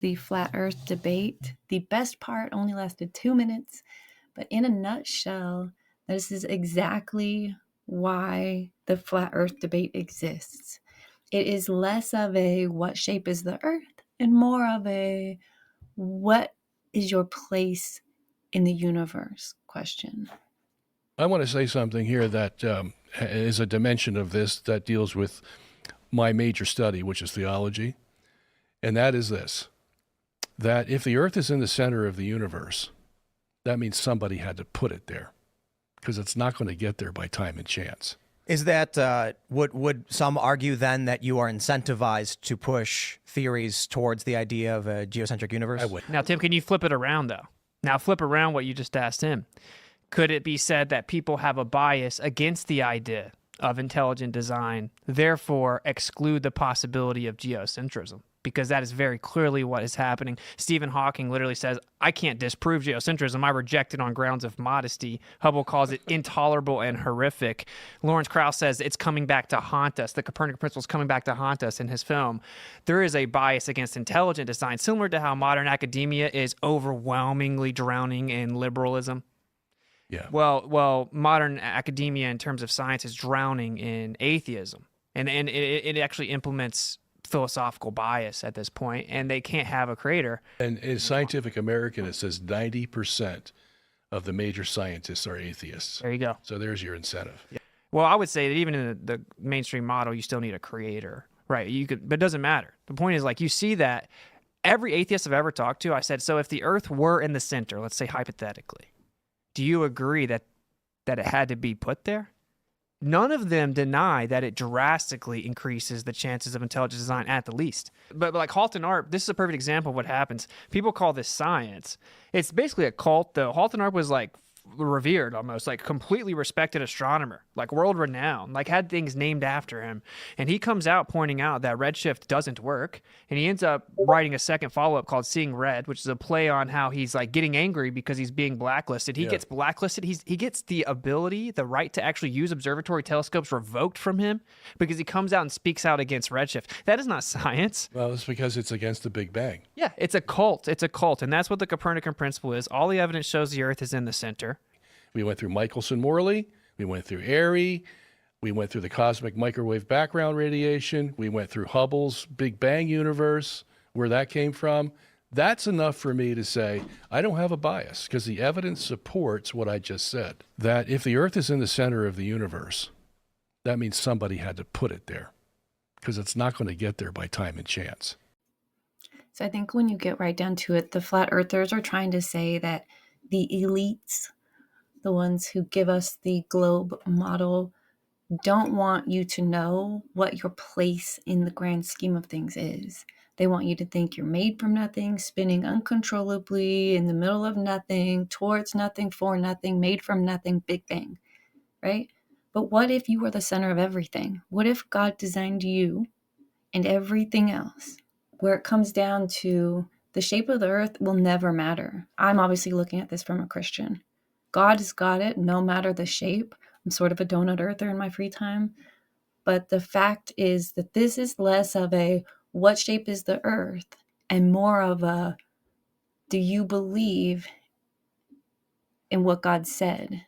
the flat earth debate. The best part only lasted 2 minutes, but in a nutshell, this is exactly why the flat earth debate exists. It is less of a what shape is the earth and more of a what is your place in the universe question. I want to say something here that is a dimension of this that deals with my major study, which is theology. And that is this, that if the earth is in the center of the universe, that means somebody had to put it there, because it's not going to get there by time and chance. Is that, would some argue then that you are incentivized to push theories towards the idea of a geocentric universe? I would. Now, Tim, can you flip it around, though? Now, flip around what you just asked him. Could it be said that people have a bias against the idea of intelligent design, therefore exclude the possibility of geocentrism? Because that is very clearly what is happening. Stephen Hawking literally says, I can't disprove geocentrism. I reject it on grounds of modesty. Hubble calls it intolerable and horrific. Lawrence Krauss says it's coming back to haunt us. The Copernican principle is coming back to haunt us in his film. There is a bias against intelligent design, similar to how modern academia is overwhelmingly drowning in liberalism. Yeah. Well, modern academia in terms of science is drowning in atheism. And it actually implements philosophical bias at this point, and they can't have a creator. And in Scientific American, it says 90% of the major scientists are atheists. There you go. So there's your incentive. Yeah. Well, I would say that even in the mainstream model, you still need a creator, right? But it doesn't matter. The point is, like, you see that every atheist I've ever talked to, I said, so if the earth were in the center, let's say hypothetically, do you agree that it had to be put there? None of them deny that it drastically increases the chances of intelligent design at the least. But like Halton Arp, this is a perfect example of what happens. People call this science. It's basically a cult, though. Halton Arp was like revered almost, like completely respected astronomer, like world renowned, like had things named after him. And he comes out pointing out that redshift doesn't work. And he ends up writing a second follow-up called Seeing Red, which is a play on how he's like getting angry because he's being blacklisted. He gets blacklisted. He gets the ability, the right to actually use observatory telescopes revoked from him because he comes out and speaks out against redshift. That is not science. Well, it's because it's against the Big Bang. Yeah, it's a cult. It's a cult. And that's what the Copernican principle is. All the evidence shows the earth is in the center. We went through Michelson-Morley. We went through Airy. We went through the cosmic microwave background radiation. We went through Hubble's Big Bang universe, where that came from. That's enough for me to say I don't have a bias, because the evidence supports what I just said, that if the earth is in the center of the universe, that means somebody had to put it there, because it's not going to get there by time and chance. So I think when you get right down to it, the flat earthers are trying to say that the elites, the ones who give us the globe model, don't want you to know what your place in the grand scheme of things is. They want you to think you're made from nothing, spinning uncontrollably in the middle of nothing, towards nothing, for nothing, made from nothing, Big Bang, right? But what if you were the center of everything? What if God designed you and everything else, where it comes down to the shape of the earth will never matter? I'm obviously looking at this from a Christian. God has got it, no matter the shape. I'm sort of a donut earther in my free time. But the fact is that this is less of a what shape is the earth and more of a do you believe in what God said?